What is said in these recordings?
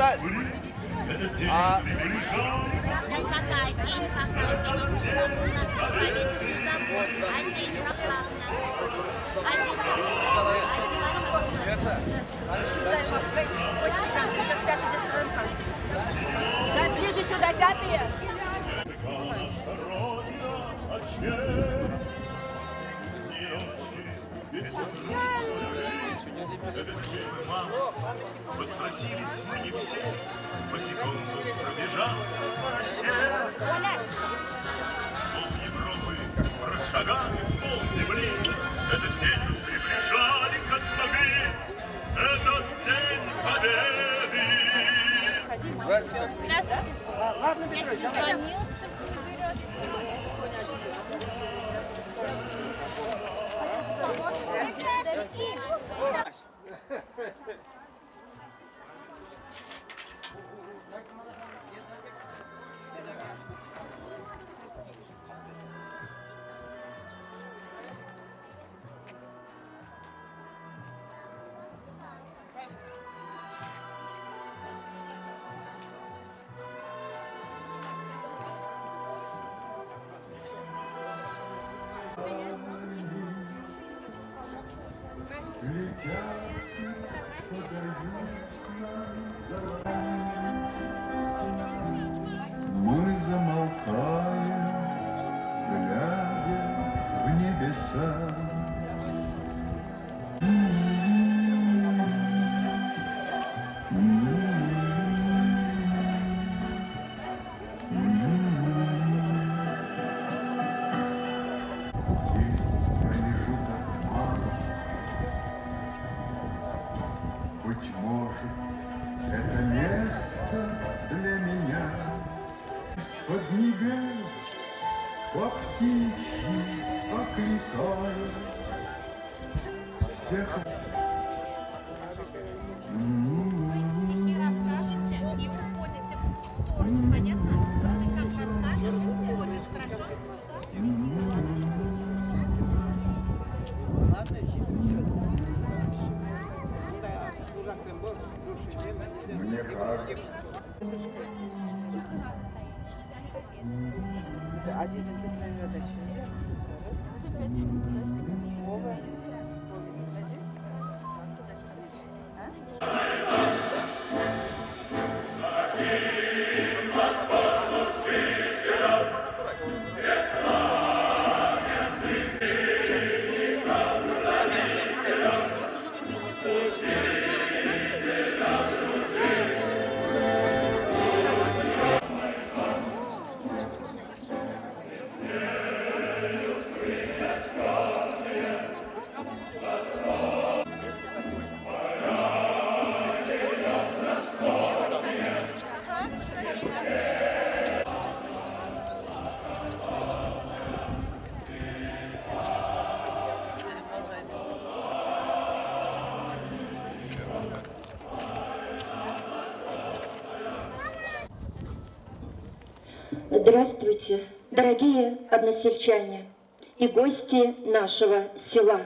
сказать. А Какая день, какая повесили забор, один проплавно, один Да, ближе сюда, пятые. Возвратились мы не все, босиком пробежаться по росе. Пол Европы прошагали, пол земли. Этот день приближали, как смогли. Этот день победы. Здравствуйте. Я тебе звонил. Мы замолкаем, глядя в небеса. Есть промежуток мало. Быть может, это место для меня. Из-под небес по птичьи окликаю всех. Расскажете и уходите в ту сторону, понятно? Ты как расскажешь, уходишь, хорошо? Мне кажется, Здравствуйте, дорогие односельчане и гости нашего села.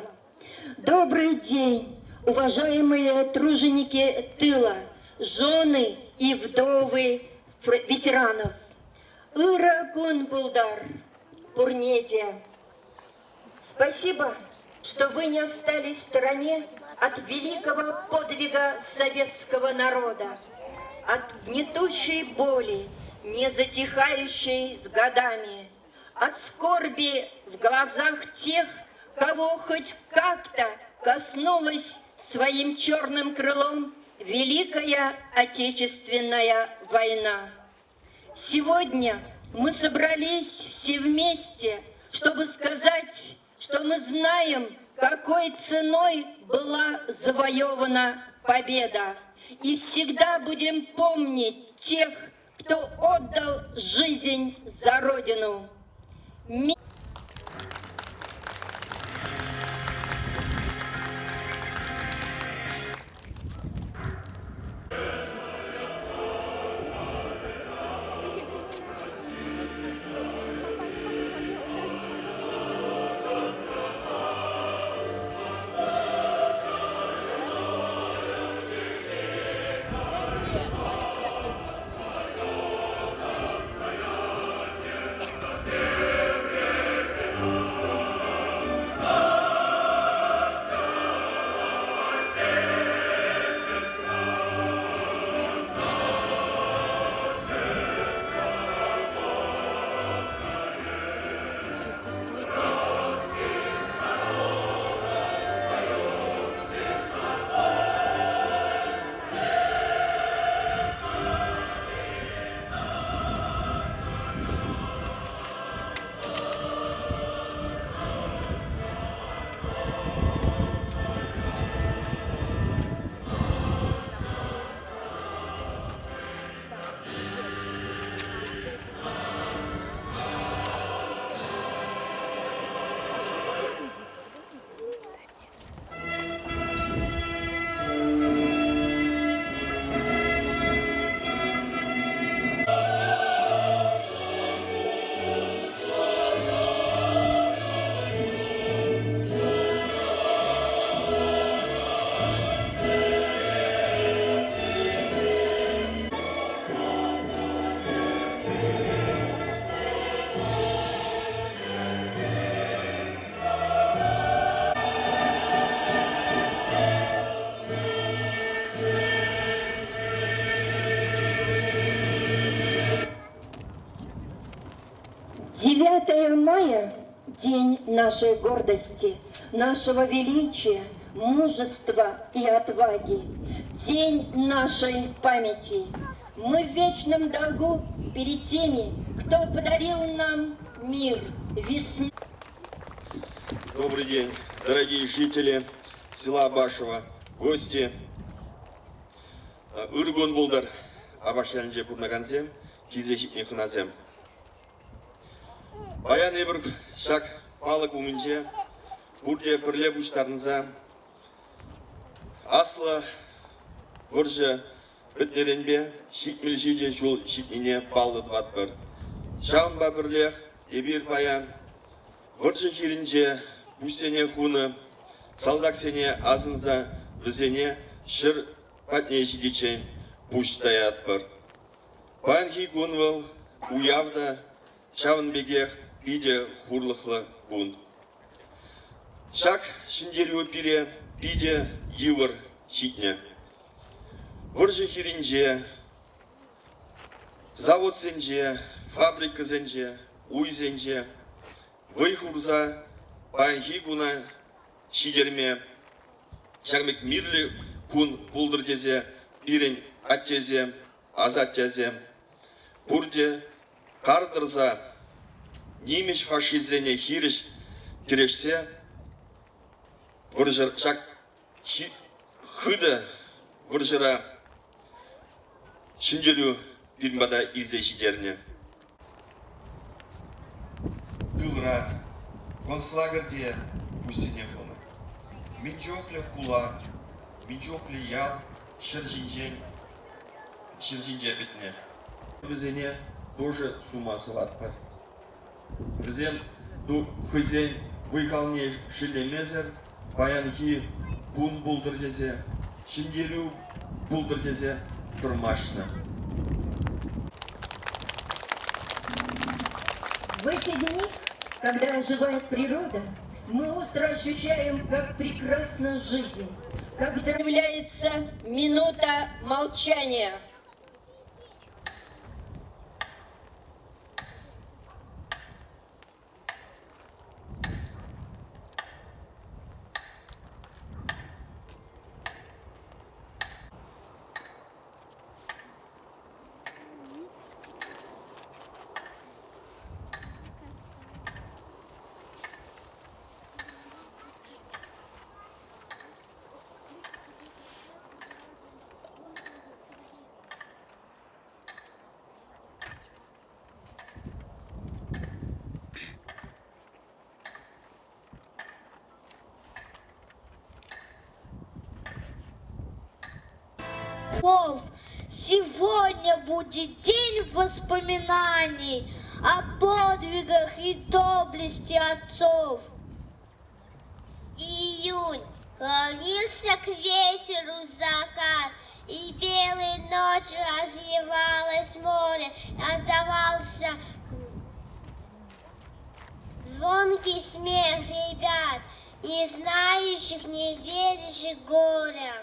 Добрый день, уважаемые труженики тыла, жены и вдовы ветеранов. Ира Гунбулдар, Пурнедия. Спасибо, что вы не остались в стороне от великого подвига советского народа, от гнетущей боли, не затихающей с годами, от скорби в глазах тех, кого хоть как-то коснулась своим черным крылом Великая Отечественная война. Сегодня мы собрались все вместе, чтобы сказать, что мы знаем, какой ценой была завоевана победа, и всегда будем помнить тех, кто отдал жизнь за Родину. 9 мая – день нашей гордости, нашего величия, мужества и отваги, день нашей памяти. Мы в вечном долгу перед теми, кто подарил нам мир, весну. Добрый день, дорогие жители села Абашево, гости. Үргон болдар, Абашянже пурнаганзем, кизешипне хуназем. Баян ебір шак палық умінже, бұрде бірле бұштарынза, аслы вұржы бітнеренбе, шикміл жеде жол шикнене балды дват бір. Шағынба бірлех, ебір баян, вұржы хирінже, бұсене хуны, салдак сене азынза, бізене шыр патне жидечен бұштаят бір. Баян хи гунвыл, уявда, шағын бегех, биде хурлықлы гун. Шак шиндерю пире, биде йывыр шитне. Выржы хиринже, завод сенже, фабрика зенже, уй зенже, выйхурза, баянхи гуна шидерме, шагмек мирлі кун пулдыр дезе, пирен ат тезе, азат тезе. Бурде кардырза, немеш фашизене хириш керешсе, выржыр шак хыды выржыра шинделю бирмада изешидерне. Тылра, концлагерде пустине хуны. Минчохле хула, минчохле ял, шыржинже битне. Бізене тоже сума сылатпар. Бізен ду хызен выкалне шилемезер, баянхи пун булдыр дезе, шинделю булдыр дезе турмашны. В эти дни, когда оживает природа, мы остро ощущаем, как прекрасна жизнь, когда является минута молчания. Сегодня будет день воспоминаний о подвигах и доблести отцов. Июнь. Клонился к ветеру закат, и белой ночью разливалось море, раздавался звонкий смех ребят, не знающих, не верящих горя.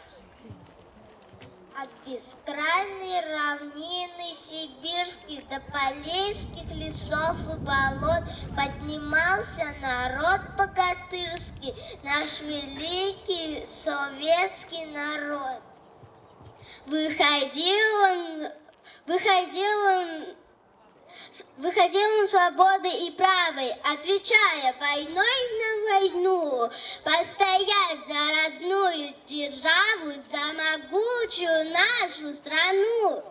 От бескрайней равнины сибирских до полесских лесов и болот поднимался народ богатырский, наш великий советский народ. Выходил он свободой и правой, отвечая войной на войну, постоять за родную державу, за могучую нашу страну.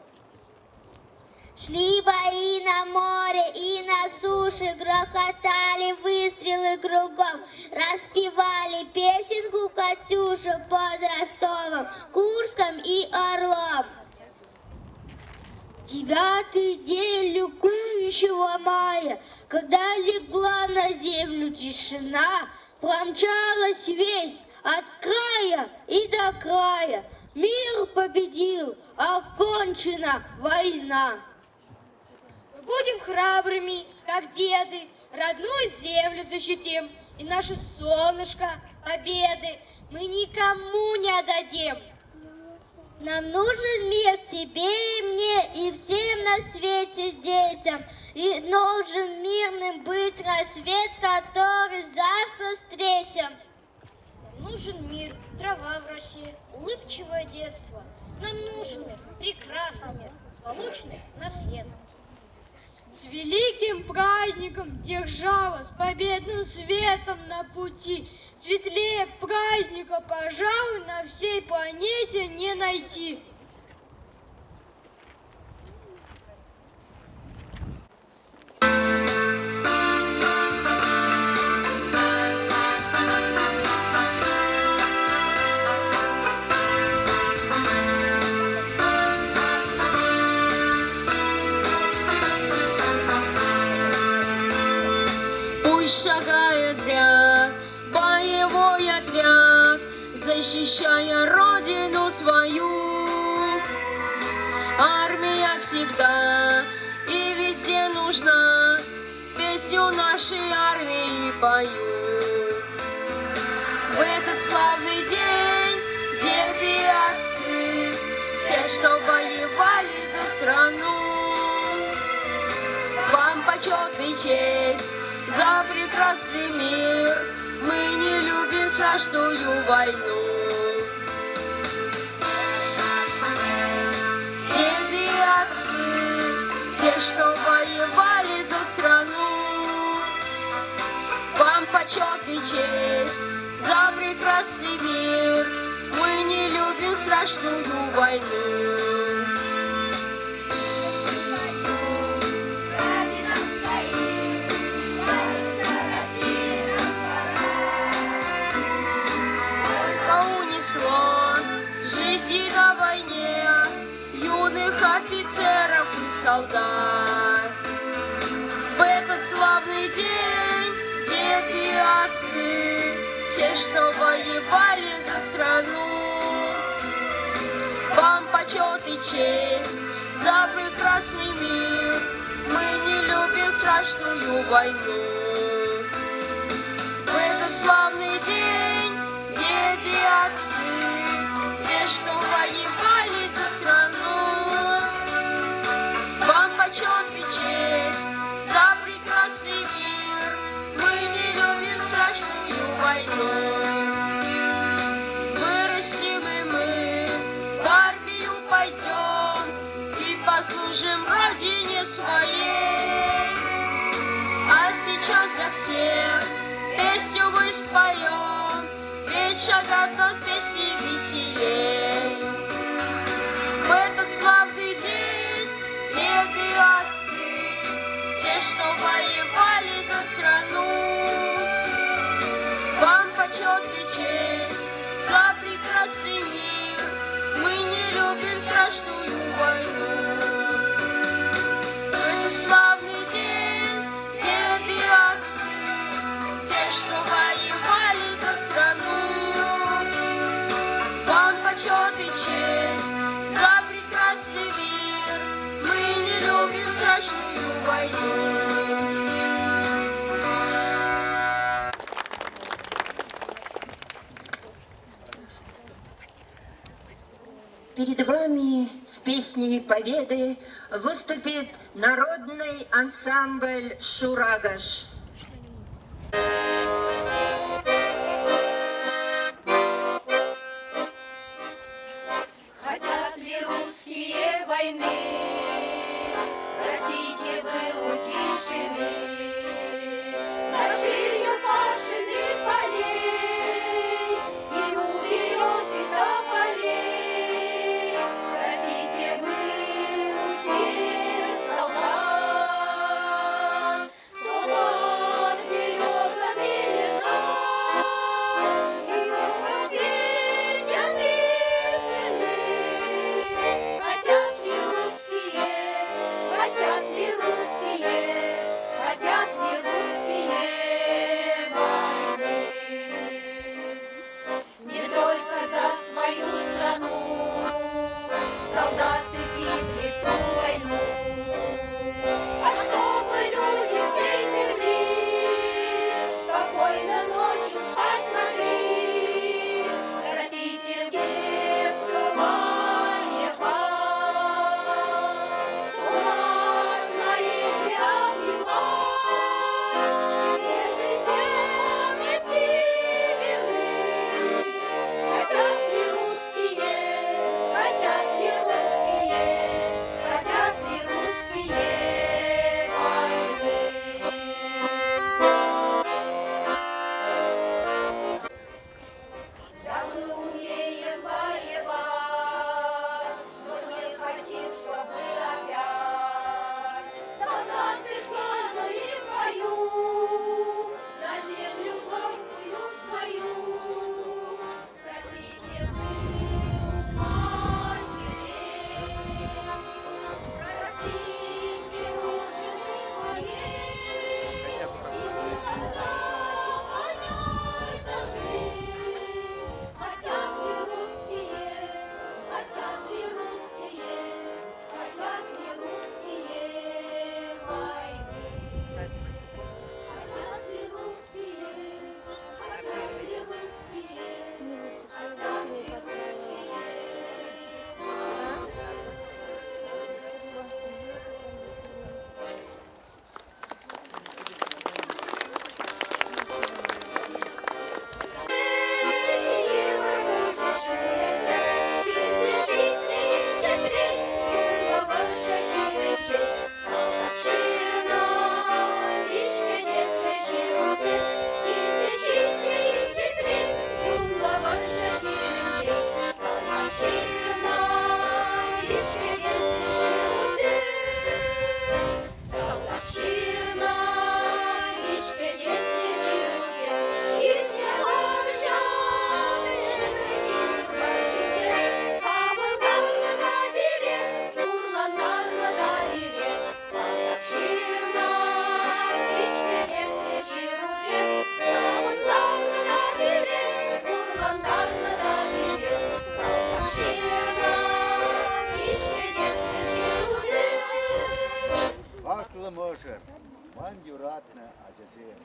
Шли бои на море и на суше, грохотали выстрелы кругом, распевали песенку Катюшу под Ростовом, Курском и Орлом. 9-й день ликующего мая, когда легла на землю тишина, промчалась весть от края и до края. Мир победил, окончена война. Мы будем храбрыми, как деды, родную землю защитим, и наше солнышко победы мы никому не отдадим. Нам нужен мир тебе и мне, и всем на свете детям. И нужен мирным быть рассвет, который завтра встретим. Нам нужен мир, трава в росе, улыбчивое детство. Нам нужен мир, прекрасный мир, полученный наследством. С великим праздником держава, с победным светом на пути. Светлее праздника, пожалуй, на всей планете не найти. Пусть шагает в ряд боевой отряд, защищая родину свою. Армия всегда и везде нужна, песню нашей армии пою. В этот славный день деды и отцы, те, что воевали за страну, вам почет и честь за прекрасный мир. Мы не любим страшную войну. Деды и отцы, те, что воевали за страну, вам почет и честь за прекрасный мир. Мы не любим страшную войну. Жизни на войне юных офицеров и солдат. В этот славный день деды и отцы, те, что воевали за страну, вам почет и честь за прекрасный мир. Мы не любим страшную войну. В этот славный день деды и отцы, те, что воевали за страну, вам почет и честь за прекрасный мир. Мы не любим страшную войну. Вырастем и мы, в армию пойдем и послужим родине своей. А сейчас для всех песню мы споем, ведь шагать нам с песней веселей. В этот славный день деды и отцы, те, что воевали за страну, вам почет и честь за прекрасный мир. Мы не любим страшную войну. В этот славный день деды и отцы, те, что воевали за страну, вам почет и честь за прекрасный мир. Мы не любим страшную войну. Перед вами с песней победы выступит народный ансамбль «Шурагаш». Хотят ли русские войны? Спросите вы у тишины. Над ширью пашенных полей и у берез и тополей. Спросите вы у тех солдат, кто под березами Mosher, man juratne Ajazir.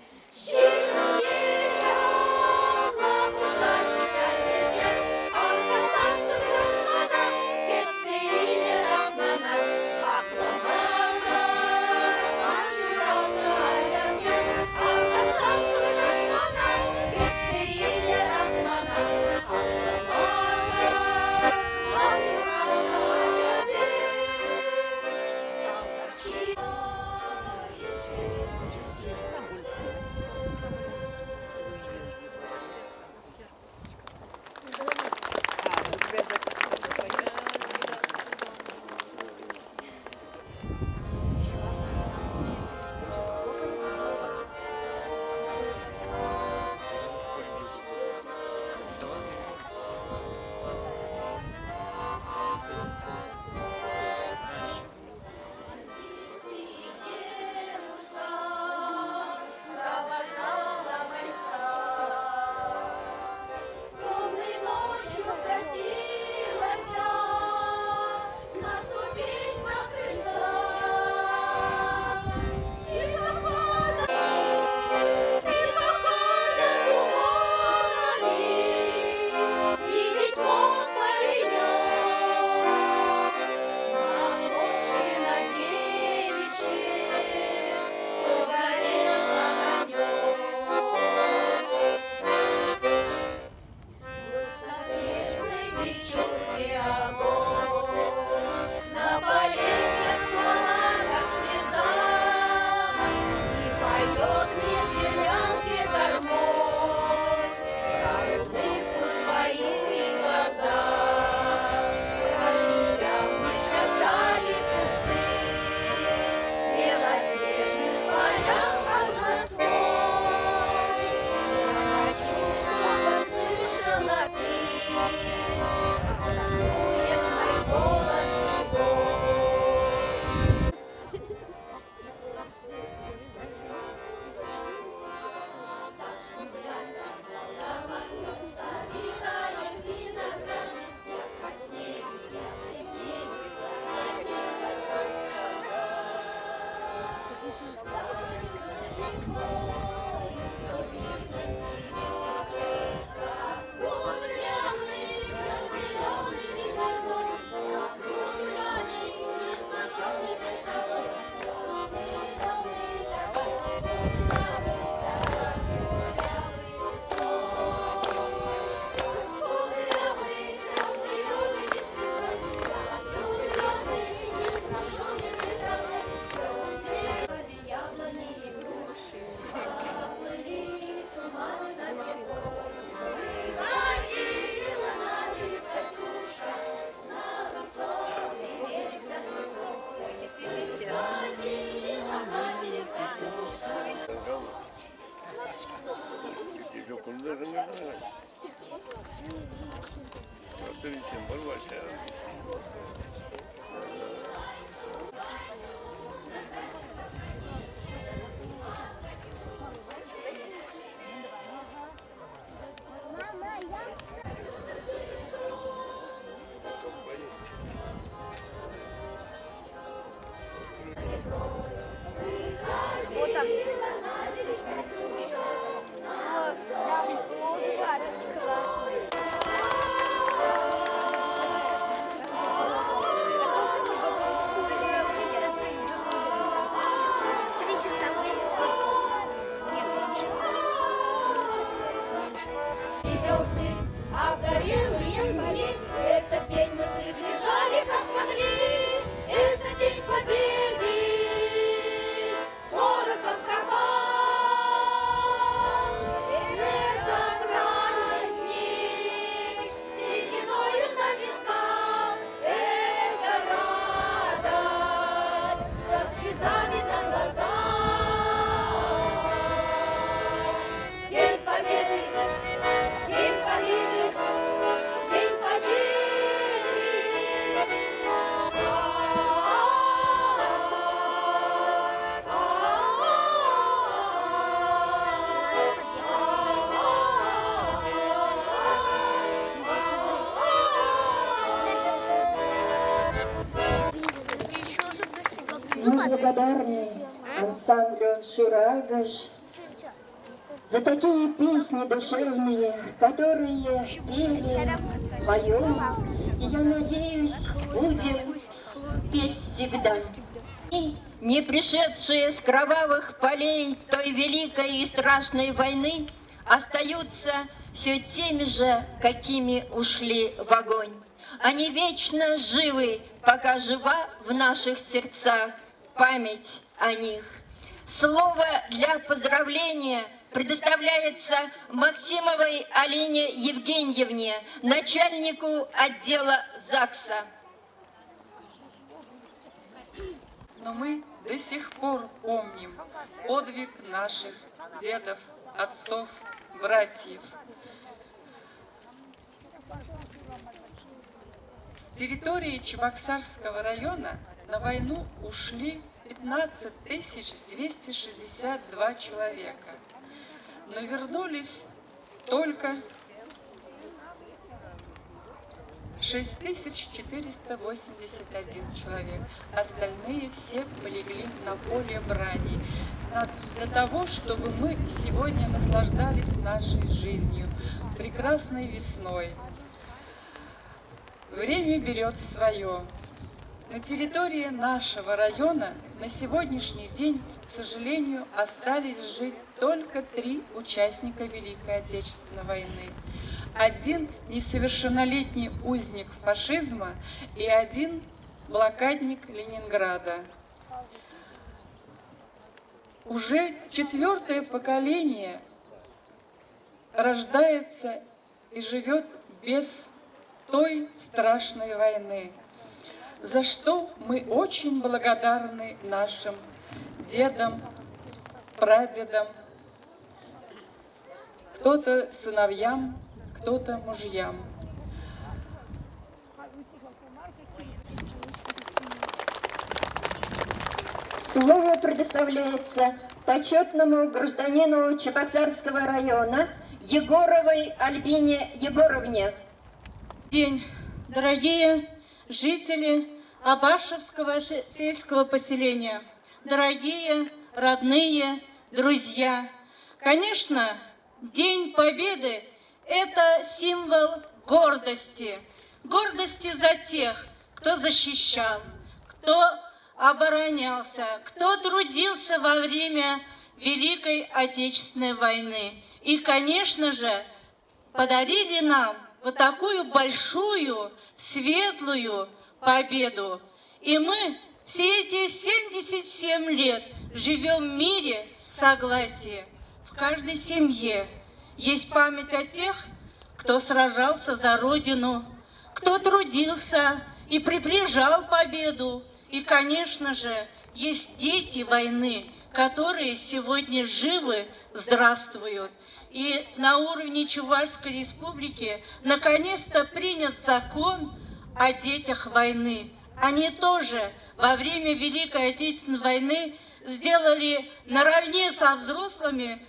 Мы благодарны ансамблю «Шурагаш» за такие песни душевные, которые пели, поем, и я надеюсь, будем петь всегда. И не пришедшие с кровавых полей той великой и страшной войны остаются все теми же, какими ушли в огонь. Они вечно живы, пока жива в наших сердцах память о них. Слово для поздравления предоставляется Максимовой Алине Евгеньевне, начальнику отдела ЗАГСа. Но мы до сих пор помним подвиг наших дедов, отцов, братьев. С территории Чебоксарского района на войну ушли 15 262 человека, но вернулись только 6481 человек. Остальные все полегли на поле брани. Для того, чтобы мы сегодня наслаждались нашей жизнью, прекрасной весной. Время берет свое. На территории нашего района на сегодняшний день, к сожалению, остались жить только 3 участника Великой Отечественной войны. 1 несовершеннолетний узник фашизма и 1 блокадник Ленинграда. Уже 4-е поколение рождается и живет без той страшной войны, за что мы очень благодарны нашим дедам, прадедам, кто-то сыновьям, кто-то мужьям. Слово предоставляется почетному гражданину Чебоксарского района Егоровой Альбине Егоровне. День, дорогие жители Абашевского сельского поселения, дорогие родные, друзья. Конечно, День Победы – это символ гордости. Гордости за тех, кто защищал, кто оборонялся, кто трудился во время Великой Отечественной войны. И, конечно же, подарили нам вот такую большую, светлую победу. И мы все эти 77 лет живем в мире, в согласии. В каждой семье есть память о тех, кто сражался за Родину, кто трудился и приближал победу. И, конечно же, есть дети войны, которые сегодня живы, здравствуют. И на уровне Чувашской республики наконец-то принят закон о детях войны. Они тоже во время Великой Отечественной войны сделали наравне со взрослыми,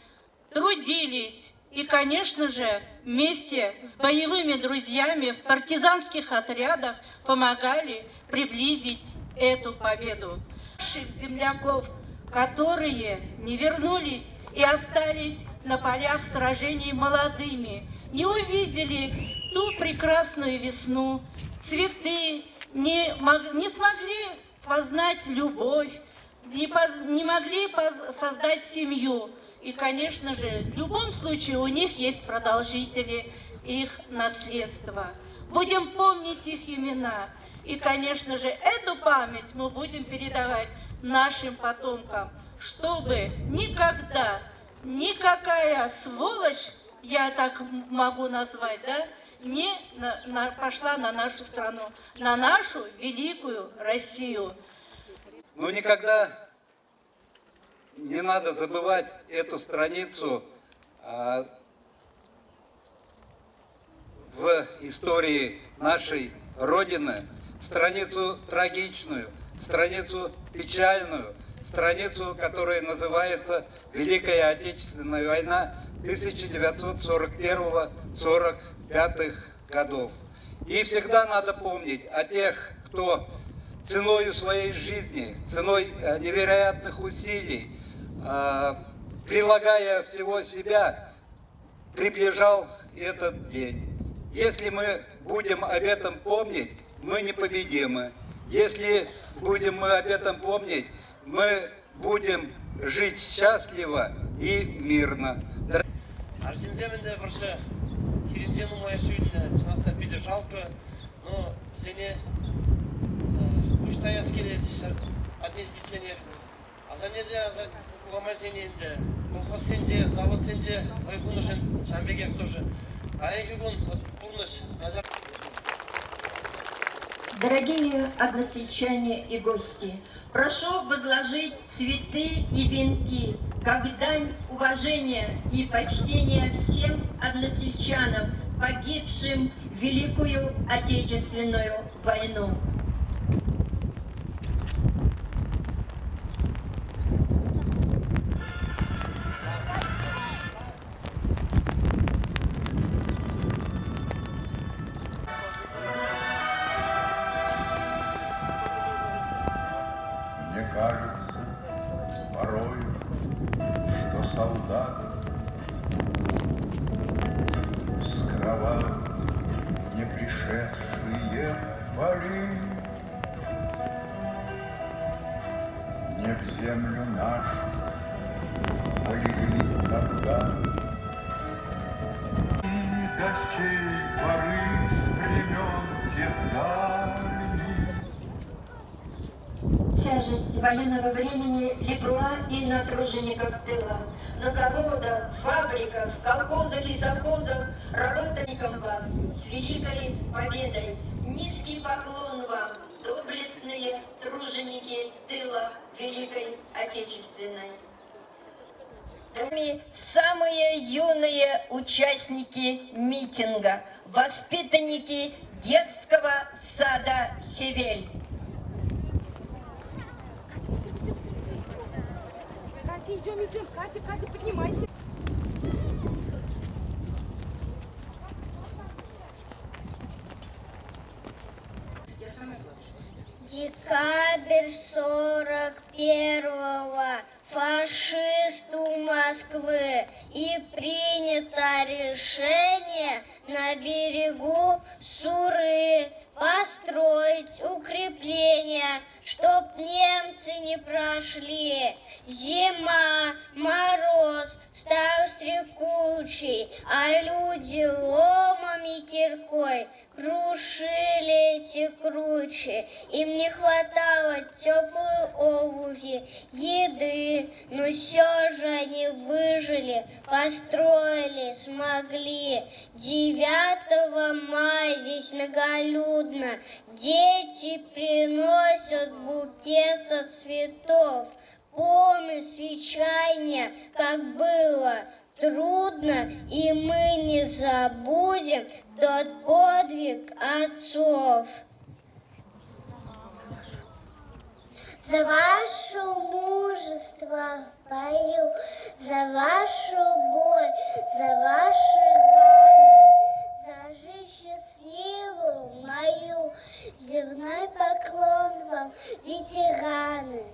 трудились. И, конечно же, вместе с боевыми друзьями в партизанских отрядах помогали приблизить эту победу. Наших земляков, которые не вернулись и остались на полях сражений молодыми, не увидели ту прекрасную весну, цветы, не смогли познать любовь, не могли создать семью. И, конечно же, в любом случае у них есть продолжители их наследства. Будем помнить их имена. И, конечно же, эту память мы будем передавать нашим потомкам, чтобы никогда никакая сволочь, я так могу назвать, да, не пошла на нашу страну, на нашу великую Россию. Но никогда не надо забывать эту страницу в истории нашей Родины, страницу трагичную, страницу печальную, страницу, которая называется Великая Отечественная война 1941-1945 годов. И всегда надо помнить о тех, кто ценой своей жизни, ценой невероятных усилий, прилагая всего себя, приближал этот день. Если мы будем об этом помнить, мы непобедимы. Если будем мы об этом помнить, мы будем жить счастливо и мирно. Арсенземінде бірші хиринжен умаяшуын сынақта биді жалпы, но сене күштай аскелет отнестиченех. Азанезе азан кугамай сене енді колхоз сенде, завод сенде, вайкунышын шамбегек тоже. А егігун пурныш назар. Дорогие односельчане и гости, прошу возложить цветы и венки, как дань уважения и почтения всем односельчанам, погибшим в Великую Отечественную войну. Мне кажется порой, что солдаты с кровати не пришедшие поли не в землю нашу полегли когда. И до сей поры с времен тех дальних Тяжесть военного времени легла и на тружеников тыла. На заводах, фабриках, колхозах и совхозах работникам вас с великой победой. Низкий поклон вам, доблестные труженики тыла Великой Отечественной. Самые юные участники митинга, воспитанники детского сада Хевель. Катя, идем. Катя, поднимайся. Декабрь 41-го, фашисту Москвы, и принято решение на берегу Суры построить укрепления, чтоб немцы не прошли. Зима, мороз, стал стрекучий, а люди ломом и киркой крушили эти кручи. Им не хватало теплой обуви, еды, но все же они выжили, построили, смогли. 9 мая здесь многолюдно, дети приносят букеты цветов. Помню с вечерня, как было трудно, и мы не забудем тот подвиг отцов. За ваше мужество пою, за вашу боль, за ваши раны, за жизнь счастливую мою, земной поклон вам, ветераны.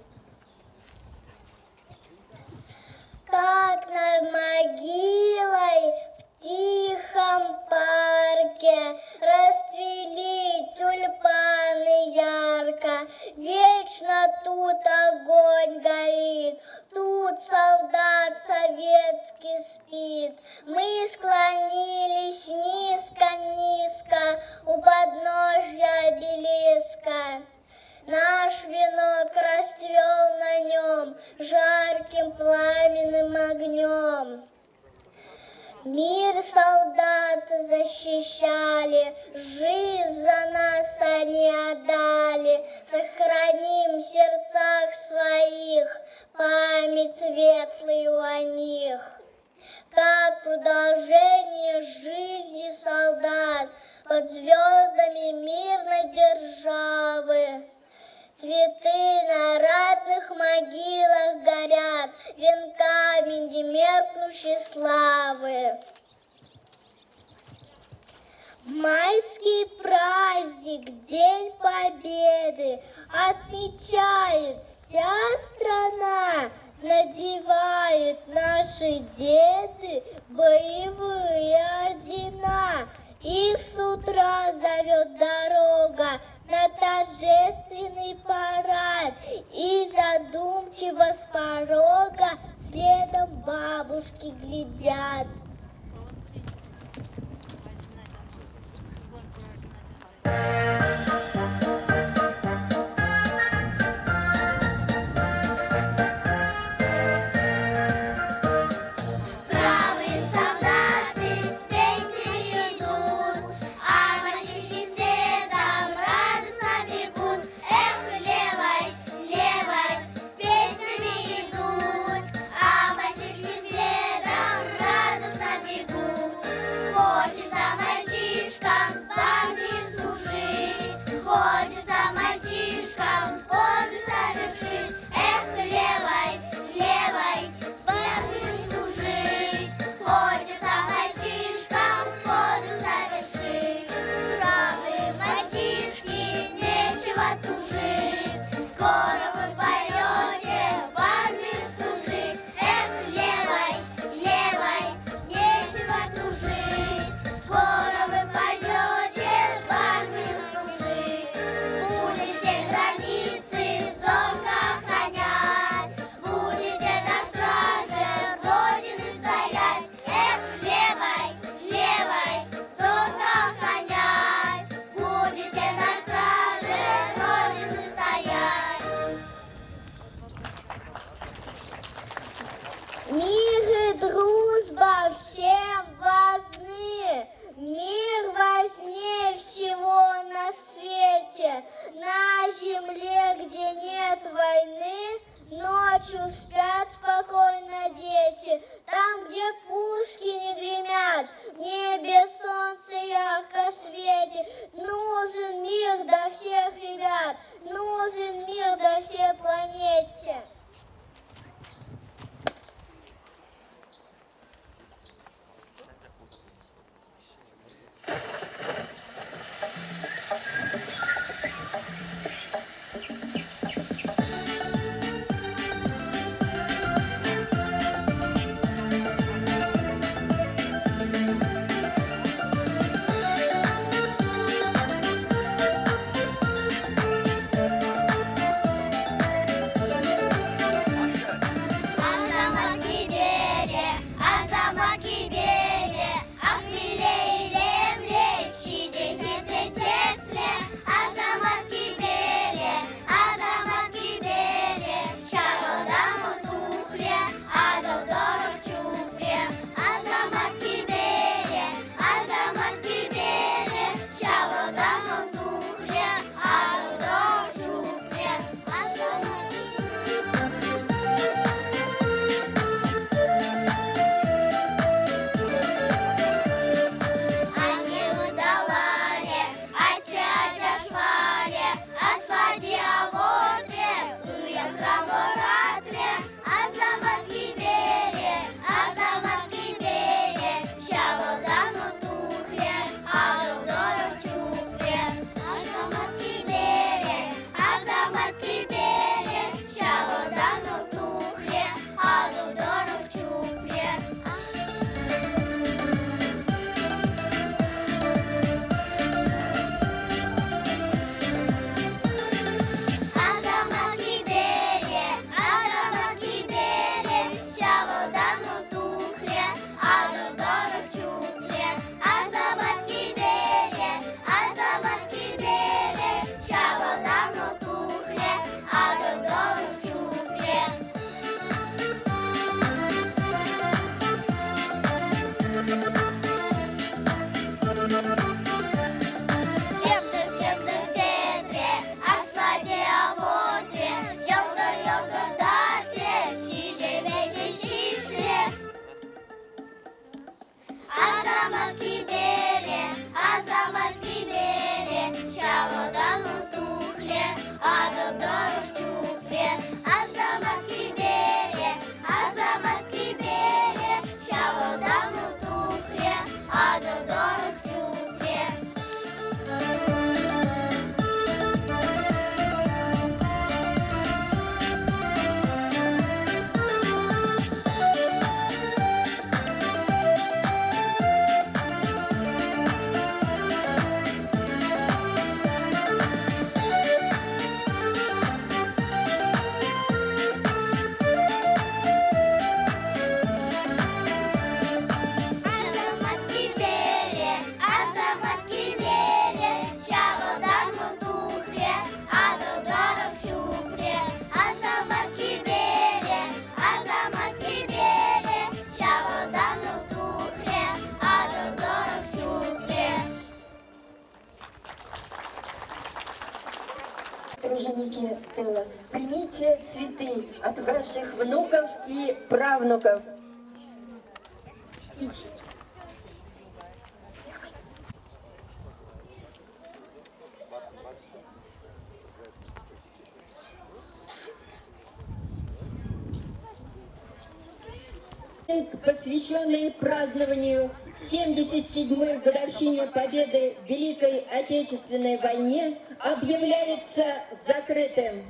Как над могилой в тихом парке расцвели тюльпаны ярко, вечно тут огонь горит, тут солдат советский спит. Мы склонились низко-низко у подножья обелиска. Наш венок расцвел на нем жарким пламенным огнем. Мир солдаты защищали, жизнь за нас они отдали. Сохраним в сердцах своих память светлую о них. Как продолжение жизни солдат под звездами мирной державы. Цветы на ратных могилах горят венками немеркнущей славы. Майский праздник праздник, День Победы, отмечает вся страна, надевают наши деды боевые ордена. Их с утра зовет дорога на торжественный парад, и задумчиво с порога следом бабушки глядят. Бравые солдаты с песнями идут, а мальчишки следом радостно бегут. Эх, левой, левой, с песнями идут, а мальчишки следом радостно бегут. Хочется мальчишкам в армии служить, хочется мальчишкам подвиг совершить. Эх, левой, левой, в армии служить, хочется мальчишкам подвиг совершить. Правые мальчишки, нечего тужить, скоро вы пойдете в армию служить. Эх, левой, левой, нечего тужить, скоро вы пойдете в армию служить. Будете границы зорко охранять, будете на страже Родины стоять. Эх, левой, левой, зорко охранять, будете на страже Родины стоять. Мир и дружба всем важны, мир важнее всего на свете. На земле, где нет войны, ночью спят спокойно дети. Там, где пушки не гремят, в небе солнце ярко светит. Нужен мир до всех ребят, нужен мир до всей планете. сияют цветы от ваших внуков и правнуков. Посвященный празднованию 77-й годовщине победы в Великой Отечественной войне, объявляется закрытым.